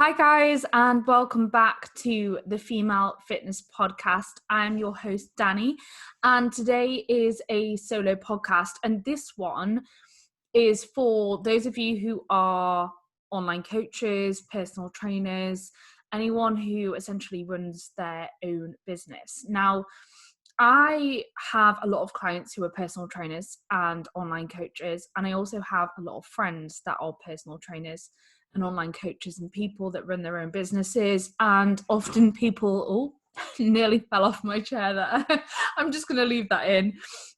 Hi, guys, and welcome back to the Female Fitness Podcast. I'm your host, Danni, and today is a solo podcast. And this one is for those of you who are online coaches, personal trainers, anyone who essentially runs their own business. Now, I have a lot of clients who are personal trainers and online coaches, and I also have a lot of friends that are personal trainers and online coaches and people that run their own businesses. And often people, nearly fell off my chair there. I'm just going to leave that in.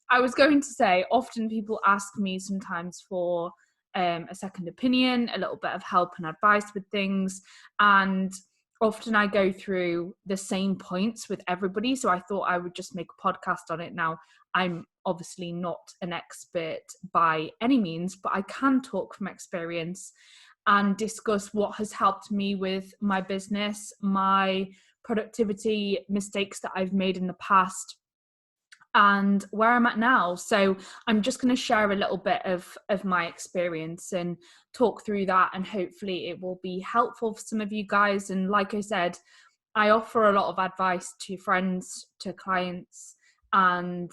I was going to say, often people ask me sometimes for a second opinion, a little bit of help and advice with things. And often I go through the same points with everybody. So I thought I would just make a podcast on it. Now, I'm obviously not an expert by any means, but I can talk from experience and discuss what has helped me with my business, my productivity, mistakes that I've made in the past, and where I'm at now. So I'm just going to share a little bit of my experience and talk through that, and hopefully it will be helpful for some of you guys. And like I said, I offer a lot of advice to friends, to clients, and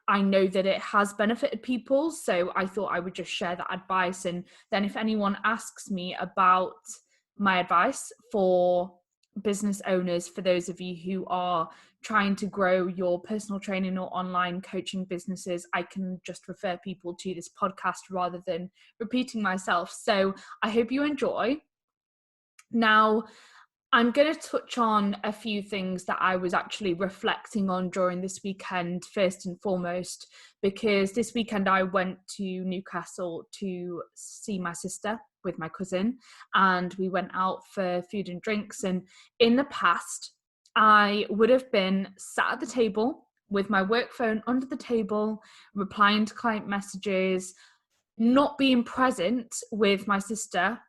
I know that it has benefited people. So I thought I would just share that advice. And then if anyone asks me about my advice for business owners, for those of you who are trying to grow your personal training or online coaching businesses, I can just refer people to this podcast rather than repeating myself. So I hope you enjoy. Now, I'm going to touch on a few things that I was actually reflecting on during this weekend, first and foremost, because this weekend I went to Newcastle to see my sister with my cousin, and we went out for food and drinks. And in the past, I would have been sat at the table with my work phone under the table, replying to client messages, not being present with my sister,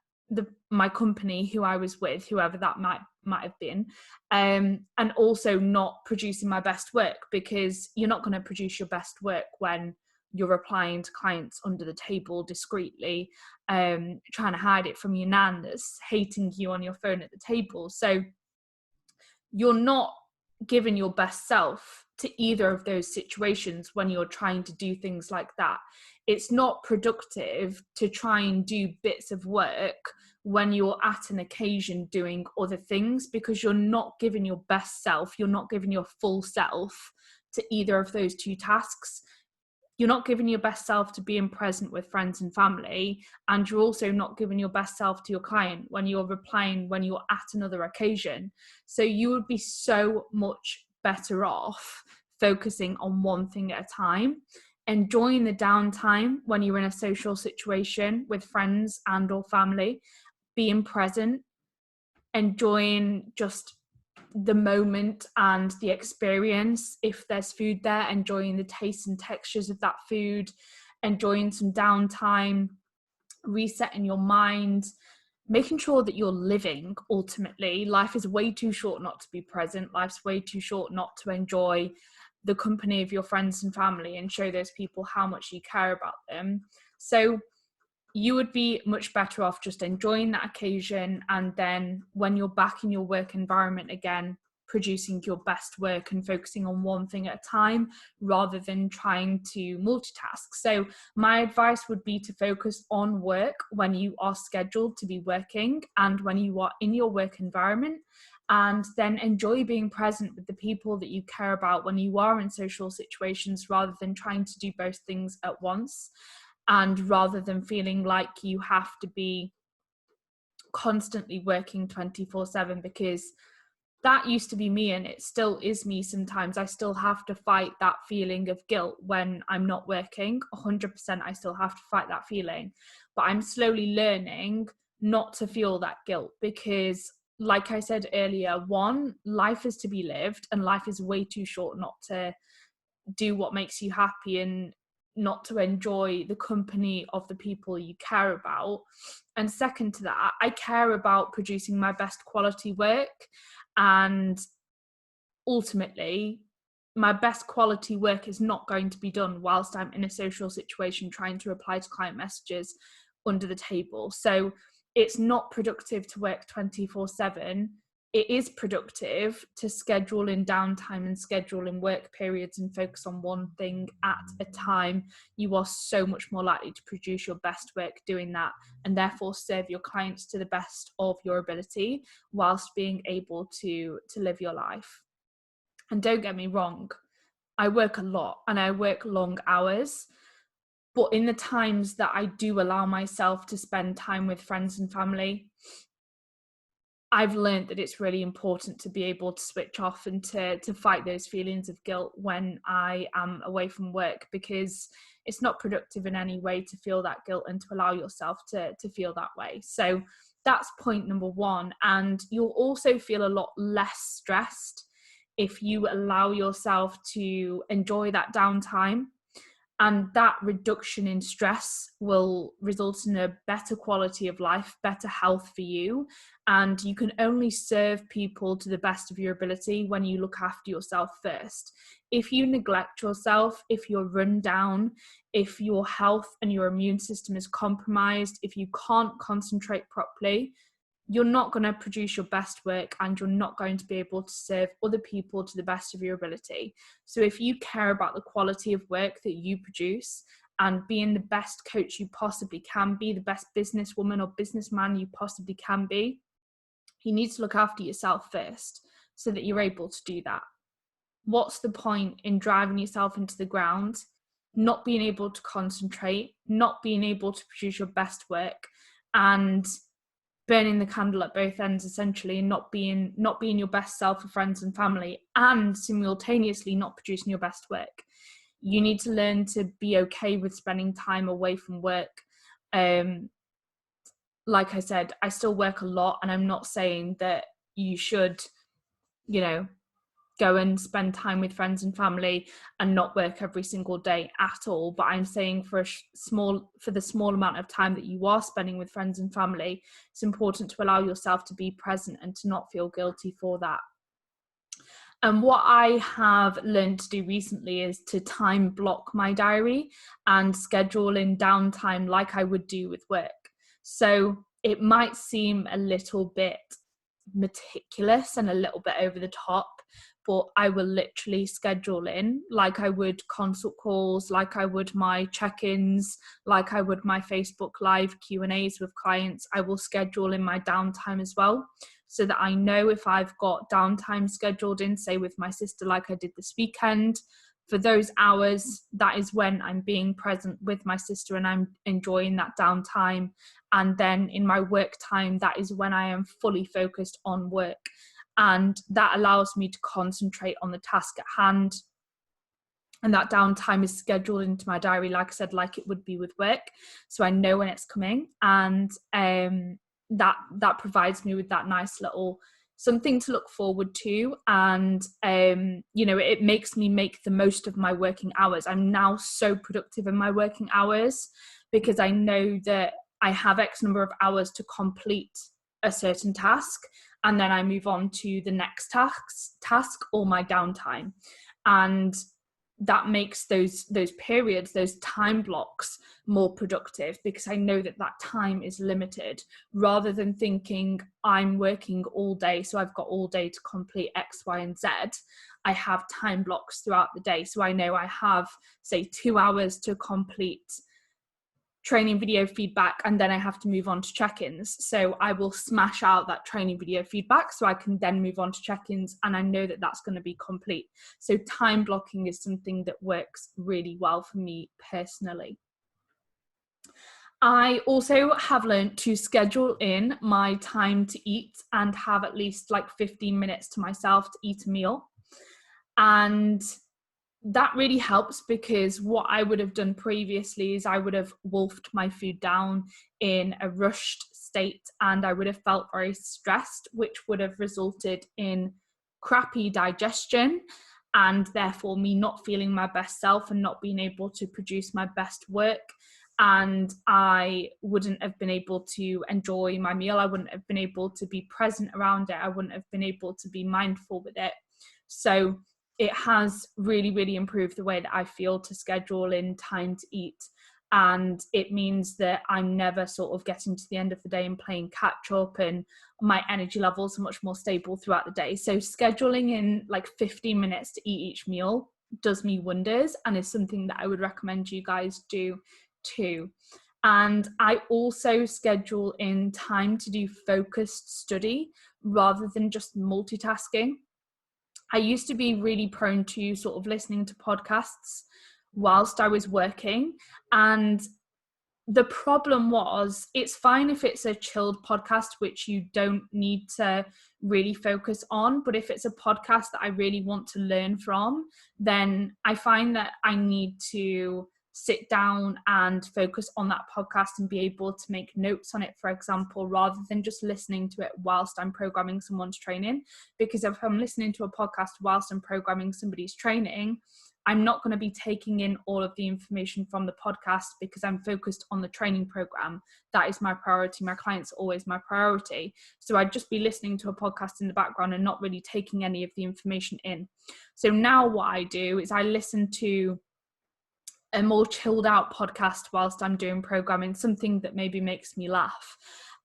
my company, who I was with, whoever that might have been, and also not producing my best work, because you're not going to produce your best work when you're replying to clients under the table discreetly, trying to hide it from your nan that's hating you on your phone at the table. So you're not giving your best self to either of those situations when you're trying to do things like that. It's not productive to try and do bits of work when you're at an occasion doing other things, because you're not giving your best self, you're not giving your full self to either of those two tasks. You're not giving your best self to being present with friends and family, and you're also not giving your best self to your client when you're replying when you're at another occasion. So you would be so much better off focusing on one thing at a time, enjoying the downtime when you're in a social situation with friends and or family, being present, enjoying just the moment and the experience. If there's food there, enjoying the tastes and textures of that food, enjoying some downtime, resetting your mind, making sure that you're living. Ultimately, life is way too short not to be present. Life's way too short not to enjoy the company of your friends and family and show those people how much you care about them. So you would be much better off just enjoying that occasion, and then when you're back in your work environment again, producing your best work and focusing on one thing at a time rather than trying to multitask. So my advice would be to focus on work when you are scheduled to be working and when you are in your work environment, and then enjoy being present with the people that you care about when you are in social situations, rather than trying to do both things at once, and rather than feeling like you have to be constantly working 24/7, because that used to be me and it still is me sometimes. I still have to fight that feeling of guilt when I'm not working. 100% I still have to fight that feeling, but I'm slowly learning not to feel that guilt, because like I said earlier, one, life is to be lived, and life is way too short not to do what makes you happy and not to enjoy the company of the people you care about. And second to that, I care about producing my best quality work, and ultimately my best quality work is not going to be done whilst I'm in a social situation trying to reply to client messages under the table. So it's not productive to work 24/7. It is productive to schedule in downtime and schedule in work periods and focus on one thing at a time. You are so much more likely to produce your best work doing that, and therefore serve your clients to the best of your ability whilst being able to live your life. And don't get me wrong, I work a lot and I work long hours, but in the times that I do allow myself to spend time with friends and family, I've learned that it's really important to be able to switch off and to fight those feelings of guilt when I am away from work, because it's not productive in any way to feel that guilt and to allow yourself to feel that way. So that's point number one. And you'll also feel a lot less stressed if you allow yourself to enjoy that downtime. And that reduction in stress will result in a better quality of life, better health for you. And you can only serve people to the best of your ability when you look after yourself first. If you neglect yourself, if you're run down, if your health and your immune system is compromised, if you can't concentrate properly, you're not going to produce your best work, and you're not going to be able to serve other people to the best of your ability. So if you care about the quality of work that you produce and being the best coach you possibly can be, the best businesswoman or businessman you possibly can be, you need to look after yourself first so that you're able to do that. What's the point in driving yourself into the ground, not being able to concentrate, not being able to produce your best work, and burning the candle at both ends, essentially, and not being your best self for friends and family, and simultaneously not producing your best work? You need to learn to be okay with spending time away from work. Like I said, I still work a lot, and I'm not saying that you should, go and spend time with friends and family and not work every single day at all. But I'm saying for the small amount of time that you are spending with friends and family, it's important to allow yourself to be present and to not feel guilty for that. And what I have learned to do recently is to time block my diary and schedule in downtime like I would do with work. So it might seem a little bit meticulous and a little bit over the top, but I will literally schedule in, like I would consult calls, like I would my check-ins, like I would my Facebook Live Q&As with clients. I will schedule in my downtime as well, so that I know if I've got downtime scheduled in, say with my sister like I did this weekend, for those hours, that is when I'm being present with my sister and I'm enjoying that downtime. And then in my work time, that is when I am fully focused on work. And that allows me to concentrate on the task at hand. And that downtime is scheduled into my diary, like I said, like it would be with work. So I know when it's coming. And that provides me with that nice little something to look forward to. And it makes me make the most of my working hours. I'm now so productive in my working hours because I know that I have X number of hours to complete a certain task, and then I move on to the next task or my downtime. And that makes those periods, those time blocks, more productive, because I know that time is limited, rather than thinking I'm working all day, so I've got all day to complete X, Y, and Z. I have time blocks throughout the day. So I know I have, say, 2 hours to complete training video feedback, and then I have to move on to check-ins. So I will smash out that training video feedback so I can then move on to check-ins, and I know that that's going to be complete. So time blocking is something that works really well for me personally. I also have learned to schedule in my time to eat and have at least 15 minutes to myself to eat a meal. And that really helps, because what I would have done previously is I would have wolfed my food down in a rushed state, and I would have felt very stressed, which would have resulted in crappy digestion, and therefore me not feeling my best self and not being able to produce my best work. And I wouldn't have been able to enjoy my meal. I wouldn't have been able to be present around it. I wouldn't have been able to be mindful with it. So it has really, really improved the way that I feel to schedule in time to eat. and it means that I'm never sort of getting to the end of the day and playing catch up, and my energy levels are much more stable throughout the day. So scheduling in like 15 minutes to eat each meal does me wonders, and is something that I would recommend you guys do too. And I also schedule in time to do focused study rather than just multitasking. I used to be really prone to sort of listening to podcasts whilst I was working, and the problem was, it's fine if it's a chilled podcast which you don't need to really focus on, but if it's a podcast that I really want to learn from, then I find that I need to sit down and focus on that podcast and be able to make notes on it, for example, rather than just listening to it whilst I'm programming someone's training. Because if I'm listening to a podcast whilst I'm programming somebody's training, I'm not going to be taking in all of the information from the podcast because I'm focused on the training program. That is my priority. My clients are always my priority. So I'd just be listening to a podcast in the background and not really taking any of the information in. So now what I do is I listen to a more chilled out podcast whilst I'm doing programming, something that maybe makes me laugh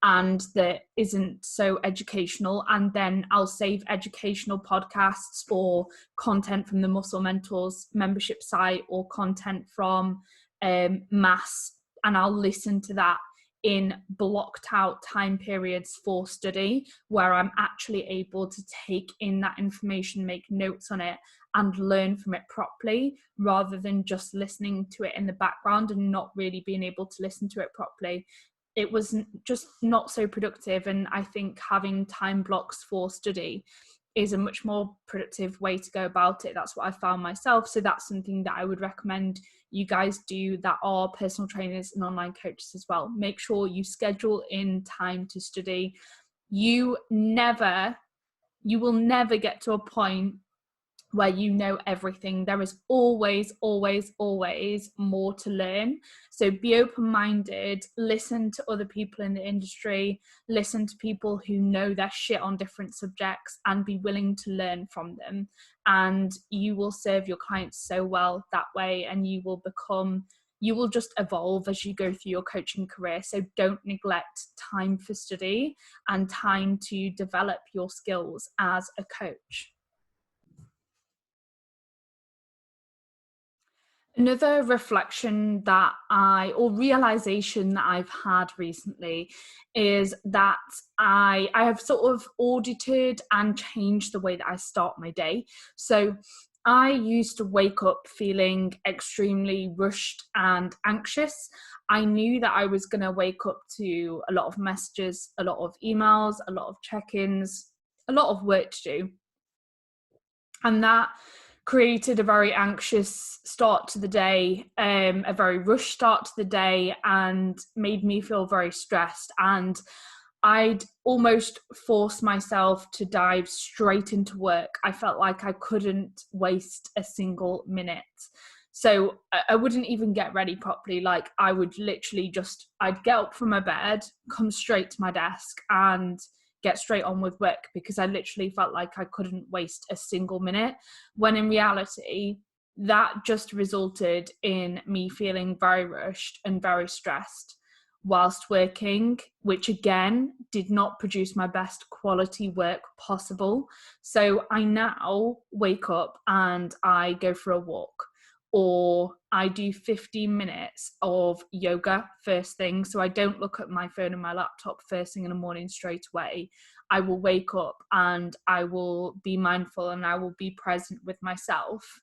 and that isn't so educational. And then I'll save educational podcasts or content from the Muscle Mentors membership site or content from Mass, and I'll listen to that in blocked out time periods for study, where I'm actually able to take in that information, make notes on it, and learn from it properly, rather than just listening to it in the background and not really being able to listen to it properly. It was just not so productive, and I think having time blocks for study is a much more productive way to go about it. That's what I found myself. So that's something that I would recommend you guys do that are personal trainers and online coaches as well. Make sure you schedule in time to study. You will never get to a point where you know everything. There is always, always, always more to learn. So be open-minded, listen to other people in the industry, listen to people who know their shit on different subjects, and be willing to learn from them. And you will serve your clients so well that way, and you will just evolve as you go through your coaching career. So don't neglect time for study and time to develop your skills as a coach. Another reflection or realization that I've had recently is that I have sort of audited and changed the way that I start my day. So I used to wake up feeling extremely rushed and anxious. I knew that I was going to wake up to a lot of messages, a lot of emails, a lot of check-ins, a lot of work to do. And that created a very anxious start to the day, a very rushed start to the day, and made me feel very stressed. And I'd almost force myself to dive straight into work. I felt like I couldn't waste a single minute. So I wouldn't even get ready properly. Like I would literally I'd get up from my bed, come straight to my desk and get straight on with work, because I literally felt like I couldn't waste a single minute, when in reality, that just resulted in me feeling very rushed and very stressed whilst working, which again did not produce my best quality work possible. So I now wake up and I go for a walk, or I do 15 minutes of yoga first thing. So I don't look at my phone and my laptop first thing in the morning straight away. I will wake up and I will be mindful and I will be present with myself.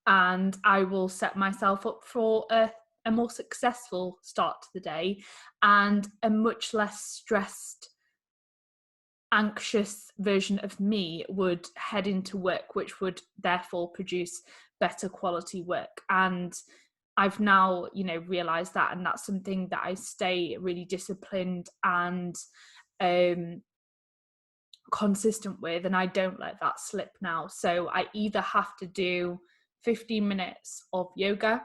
And I will set myself up for a more successful start to the day and a much less stressed, anxious version of me would head into work, which would therefore produce better quality work. And I've now, realized that, and that's something that I stay really disciplined and consistent with, and I don't let that slip now. So I either have to do 15 minutes of yoga,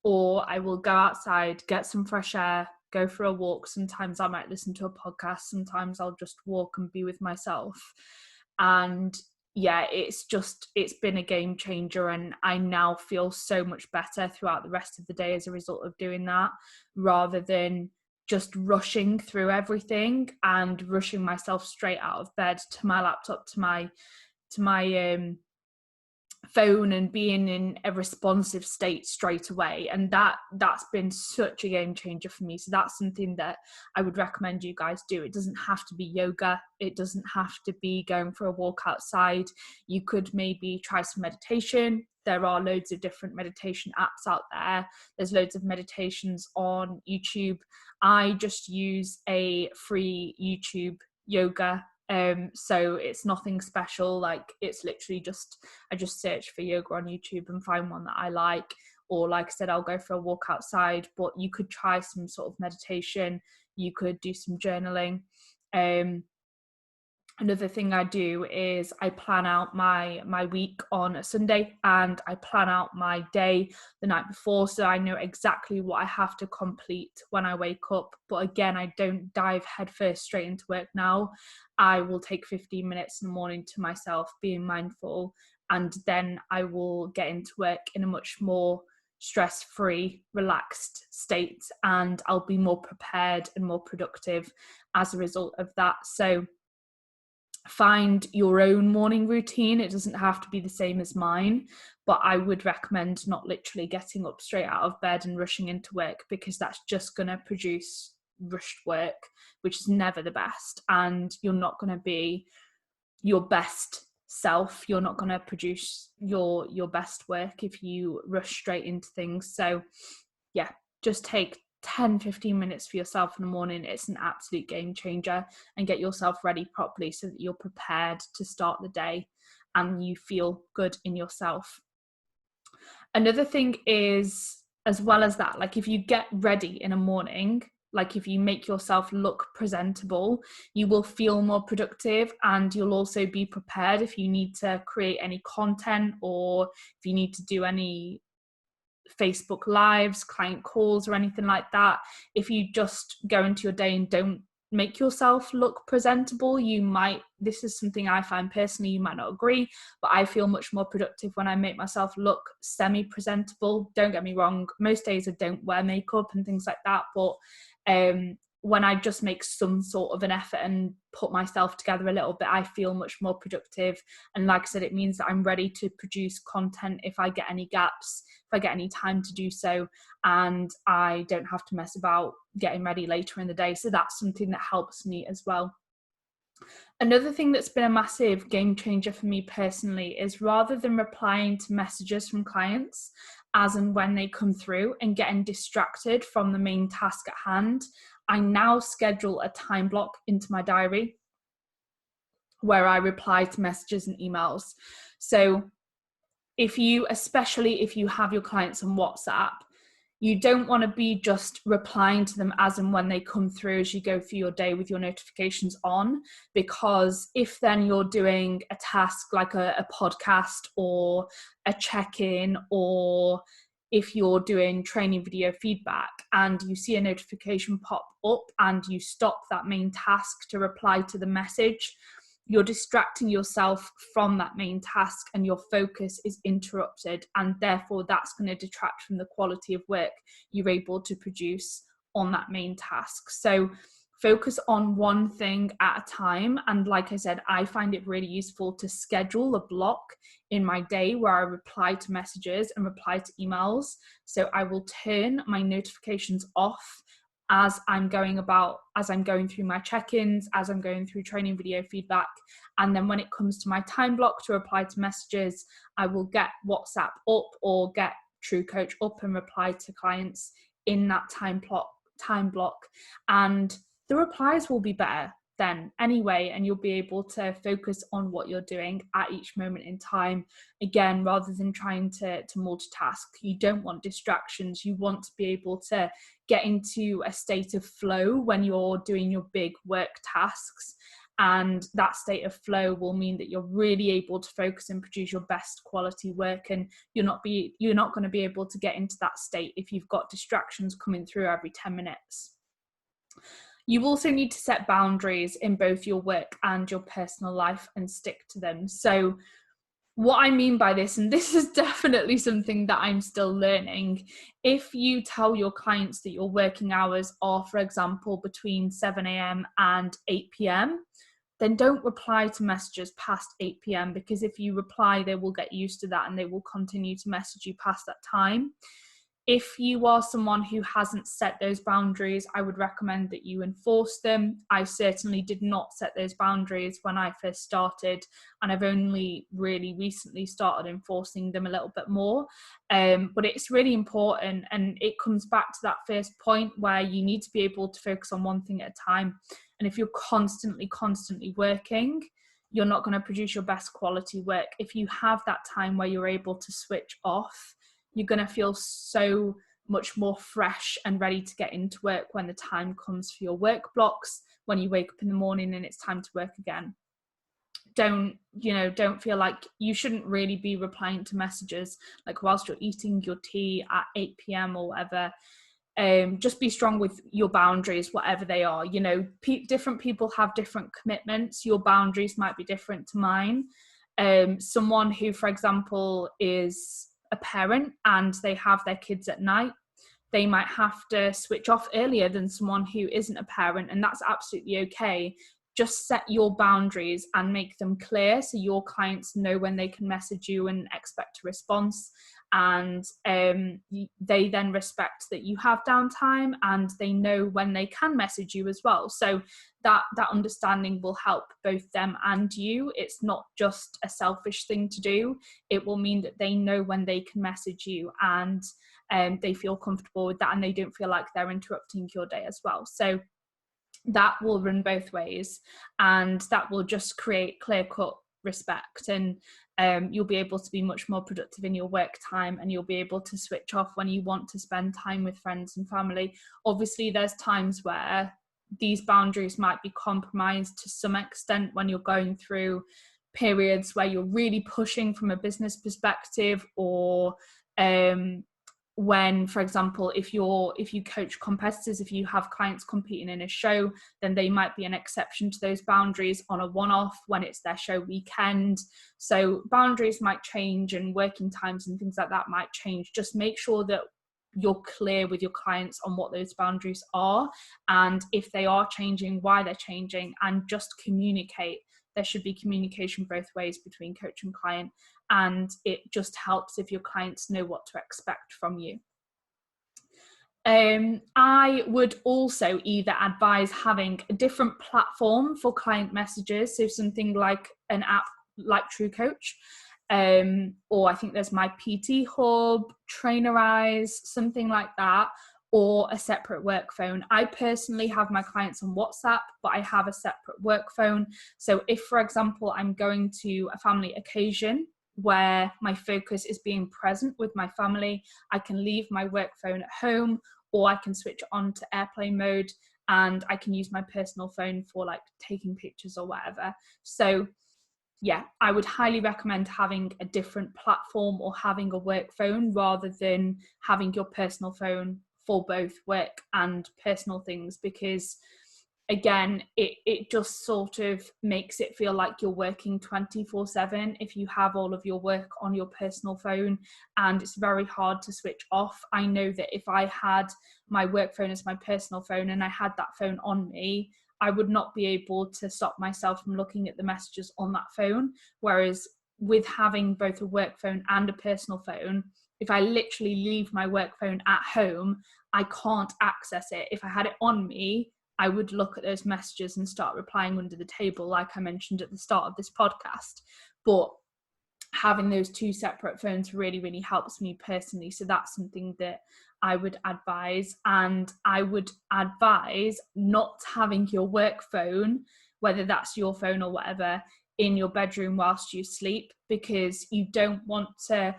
or I will go outside, get some fresh air, go for a walk. Sometimes I might listen to a podcast, sometimes I'll just walk and be with myself. And yeah, it's been a game changer, and I now feel so much better throughout the rest of the day as a result of doing that, rather than just rushing through everything and rushing myself straight out of bed to my laptop, to my phone, and being in a responsive state straight away. And that's been such a game changer for me. So that's something that I would recommend you guys do. It doesn't have to be yoga, it doesn't have to be going for a walk outside. You could maybe try some meditation. There are loads of different meditation apps out there. There's loads of meditations on YouTube. I just use a free YouTube yoga, so it's nothing special. Like, it's literally just, I just search for yoga on YouTube and find one that I like, or like I said, I'll go for a walk outside. But you could try some sort of meditation, you could do some journaling. Another thing I do is I plan out my week on a Sunday, and I plan out my day the night before, so I know exactly what I have to complete when I wake up. But again, I don't dive headfirst straight into work now. I will take 15 minutes in the morning to myself, being mindful, and then I will get into work in a much more stress-free, relaxed state, and I'll be more prepared and more productive as a result of that. So find your own morning routine. It doesn't have to be the same as mine, but I would recommend not literally getting up straight out of bed and rushing into work, because that's just going to produce rushed work, which is never the best, and you're not going to be your best self. You're not going to produce your best work if you rush straight into things. So yeah, just take 10-15 minutes for yourself in the morning. It's an absolute game changer, and get yourself ready properly so that you're prepared to start the day and you feel good in yourself. Another thing is, as well as that, like, if you get ready in a morning, like if you make yourself look presentable, you will feel more productive, and you'll also be prepared if you need to create any content, or if you need to do any Facebook lives, client calls, or anything like that. If you just go into your day and don't make yourself look presentable, you might, this is something I find personally, you might not agree, but I feel much more productive when I make myself look semi-presentable. Don't get me wrong, most days I don't wear makeup and things like that, but when I just make some sort of an effort and put myself together a little bit, I feel much more productive. And like I said, it means that I'm ready to produce content if I get any gaps, if I get any time to do so, and I don't have to mess about getting ready later in the day. So that's something that helps me as well. Another thing that's been a massive game changer for me personally is, rather than replying to messages from clients as and when they come through and getting distracted from the main task at hand, I now schedule a time block into my diary where I reply to messages and emails. So especially if you have your clients on WhatsApp, you don't want to be just replying to them as and when they come through as you go through your day with your notifications on, because if then you're doing a task like a podcast or a check-in, or if you're doing training video feedback and you see a notification pop up and you stop that main task to reply to the message, you're distracting yourself from that main task and your focus is interrupted, and therefore that's going to detract from the quality of work you're able to produce on that main task. So focus on one thing at a time. And like I said, I find it really useful to schedule a block in my day where I reply to messages and reply to emails. So I will turn my notifications off as I'm going through my check-ins, as I'm going through training video feedback. And then when it comes to my time block to reply to messages, I will get WhatsApp up or get True Coach up and reply to clients in that time block. And the replies will be better then anyway, and you'll be able to focus on what you're doing at each moment in time, again, rather than trying to multitask. You don't want distractions. You want to be able to get into a state of flow when you're doing your big work tasks, and that state of flow will mean that you're really able to focus and produce your best quality work. And you're not going to be able to get into that state if you've got distractions coming through every 10 minutes. You also need to set boundaries in both your work and your personal life and stick to them. So what I mean by this, and this is definitely something that I'm still learning, if you tell your clients that your working hours are, for example, between 7 a.m. and 8 p.m., then don't reply to messages past 8 p.m. because if you reply, they will get used to that and they will continue to message you past that time. If you are someone who hasn't set those boundaries, I would recommend that you enforce them. I certainly did not set those boundaries when I first started, and I've only really recently started enforcing them a little bit more. But it's really important, and it comes back to that first point where you need to be able to focus on one thing at a time. And if you're constantly working, you're not going to produce your best quality work. If you have that time where you're able to switch off, you're going to feel so much more fresh and ready to get into work when the time comes for your work blocks, when you wake up in the morning and it's time to work again. Don't feel like you shouldn't really be replying to messages like whilst you're eating your tea at 8 p.m. or whatever. Just be strong with your boundaries, whatever they are. Different people have different commitments. Your boundaries might be different to mine. Someone who, for example, is a parent and they have their kids at night, they might have to switch off earlier than someone who isn't a parent, and that's absolutely okay. Just set your boundaries and make them clear so your clients know when they can message you and expect a response, and they then respect that you have downtime and they know when they can message you as well. So that understanding will help both them and you. It's not just a selfish thing to do. It will mean that they know when they can message you, and they feel comfortable with that and they don't feel like they're interrupting your day as well. So that will run both ways, and that will just create clear-cut respect, and you'll be able to be much more productive in your work time, and you'll be able to switch off when you want to spend time with friends and family. Obviously, there's times where these boundaries might be compromised to some extent when you're going through periods where you're really pushing from a business perspective, or when, for example, if you coach competitors, if you have clients competing in a show, then they might be an exception to those boundaries on a one-off when it's their show weekend. So boundaries might change, and working times and things like that might change. Just make sure that you're clear with your clients on what those boundaries are, and if they are changing, why they're changing, and just communicate. There should be communication both ways between coach and client, and it just helps if your clients know what to expect from you. I would also either advise having a different platform for client messages, so something like an app like TrueCoach, or I think there's My PT Hub, Trainerize, something like that, or a separate work phone. I personally have my clients on WhatsApp, but I have a separate work phone. So if, for example, I'm going to a family occasion where my focus is being present with my family, I can leave my work phone at home, or I can switch on to airplane mode, and I can use my personal phone for like taking pictures or whatever. So yeah, I would highly recommend having a different platform or having a work phone rather than having your personal phone for both work and personal things, because again, it just sort of makes it feel like you're working 24/7 if you have all of your work on your personal phone, and it's very hard to switch off. I know that if I had my work phone as my personal phone and I had that phone on me, I would not be able to stop myself from looking at the messages on that phone. Whereas with having both a work phone and a personal phone, if I literally leave my work phone at home, I can't access it. If I had it on me, I would look at those messages and start replying under the table, like I mentioned at the start of this podcast. But having those two separate phones really, really helps me personally. So that's something that I would advise. And I would advise not having your work phone, whether that's your phone or whatever, in your bedroom whilst you sleep, because you don't want to.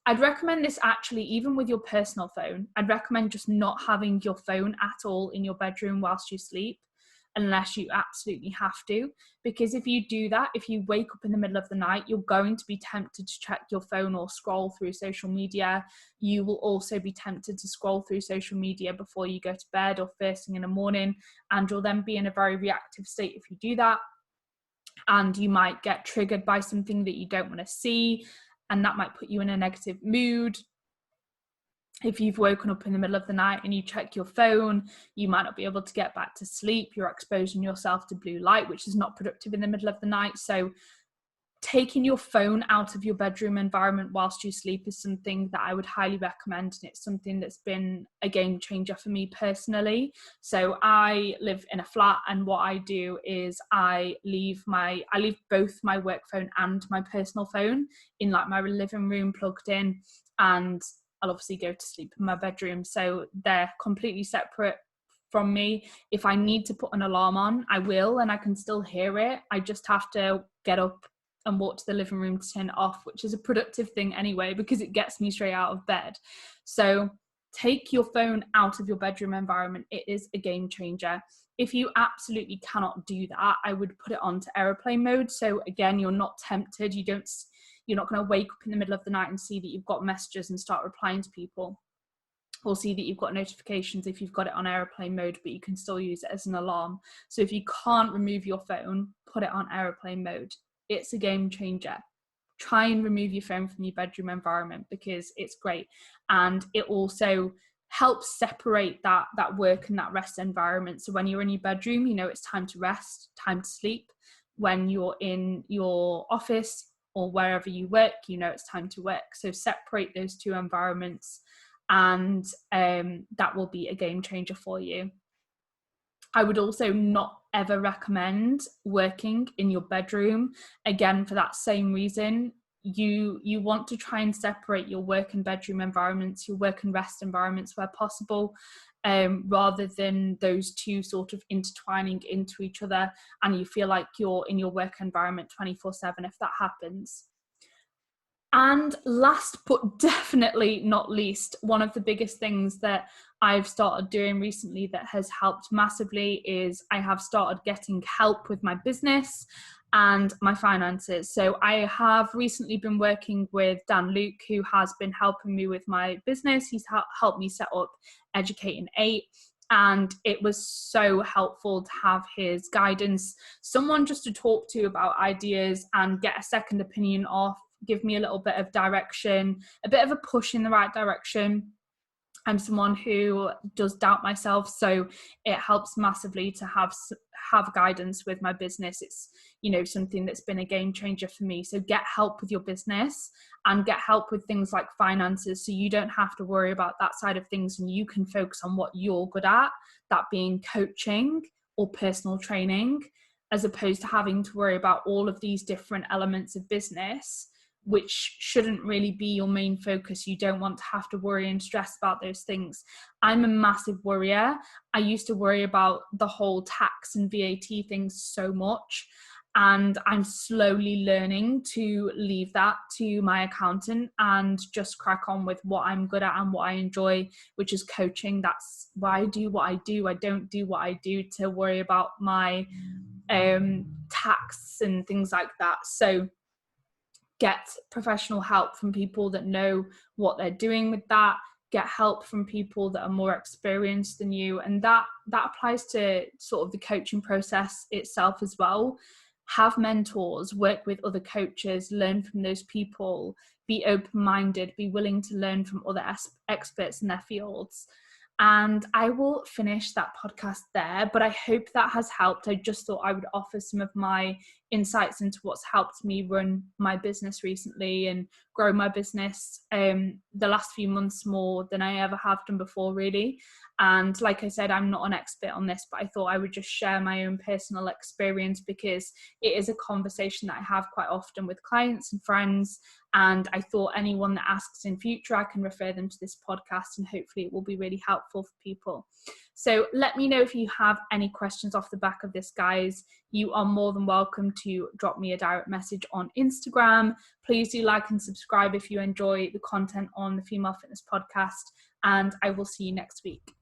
I'd recommend this actually even with your personal phone. I'd recommend just not having your phone at all in your bedroom whilst you sleep, unless you absolutely have to. Because if you do that, if you wake up in the middle of the night, you're going to be tempted to check your phone or scroll through social media. You will also be tempted to scroll through social media before you go to bed or first thing in the morning, and you'll then be in a very reactive state if you do that. And you might get triggered by something that you don't want to see, and that might put you in a negative mood. If you've woken up in the middle of the night and you check your phone, you might not be able to get back to sleep. You're exposing yourself to blue light, which is not productive in the middle of the night. So taking your phone out of your bedroom environment whilst you sleep is something that I would highly recommend, and it's something that's been a game changer for me personally. So I live in a flat, and what I do is I leave both my work phone and my personal phone in like my living room plugged in, and I'll obviously go to sleep in my bedroom. So they're completely separate from me. If I need to put an alarm on, I will, and I can still hear it. I just have to get up and walk to the living room to turn it off, which is a productive thing anyway, because it gets me straight out of bed. So take your phone out of your bedroom environment. It is a game changer. If you absolutely cannot do that, I would put it onto airplane mode. So again, you're not tempted. You're not going to wake up in the middle of the night and see that you've got messages and start replying to people, or see that you've got notifications if you've got it on airplane mode, but you can still use it as an alarm. So if you can't remove your phone, put it on airplane mode. It's a game changer. Try and remove your phone from your bedroom environment, because it's great. And it also helps separate that work and that rest environment. So when you're in your bedroom, you know it's time to rest, time to sleep. When you're in your office or wherever you work, you know it's time to work. So separate those two environments, and that will be a game changer for you. I would also not ever recommend working in your bedroom. Again, for that same reason, you want to try and separate your work and bedroom environments, your work and rest environments where possible, rather than those two sort of intertwining into each other, and you feel like you're in your work environment 24/7 if that happens. And last but definitely not least, one of the biggest things that I've started doing recently that has helped massively is I have started getting help with my business and my finances. So I have recently been working with Dan Luke, who has been helping me with my business. He's helped me set up Educating 8. And it was so helpful to have his guidance, someone just to talk to about ideas and get a second opinion off, give me a little bit of direction, a bit of a push in the right direction. I'm someone who does doubt myself, so it helps massively to have guidance with my business. It's, you know, something that's been a game changer for me. So get help with your business and get help with things like finances, so you don't have to worry about that side of things and you can focus on what you're good at, that being coaching or personal training, as opposed to having to worry about all of these different elements of business, which shouldn't really be your main focus. You don't want to have to worry and stress about those things. I'm a massive worrier. I used to worry about the whole tax and VAT things so much, and I'm slowly learning to leave that to my accountant and just crack on with what I'm good at and what I enjoy, which is coaching. That's why I do what I do. I don't do what I do to worry about my tax and things like that. So get professional help from people that know what they're doing with that. Get help from people that are more experienced than you. And that applies to sort of the coaching process itself as well. Have mentors, work with other coaches, learn from those people, be open-minded, be willing to learn from other experts in their fields. And I will finish that podcast there, but I hope that has helped. I just thought I would offer some of my insights into what's helped me run my business recently and grow my business the last few months more than I ever have done before, really. And like I said, I'm not an expert on this, but I thought I would just share my own personal experience, because it is a conversation that I have quite often with clients and friends. And I thought anyone that asks in future, I can refer them to this podcast, and hopefully it will be really helpful for people. So let me know if you have any questions off the back of this, guys. You are more than welcome to drop me a direct message on Instagram. Please do like and subscribe if you enjoy the content on the Female Fitness Podcast, and I will see you next week.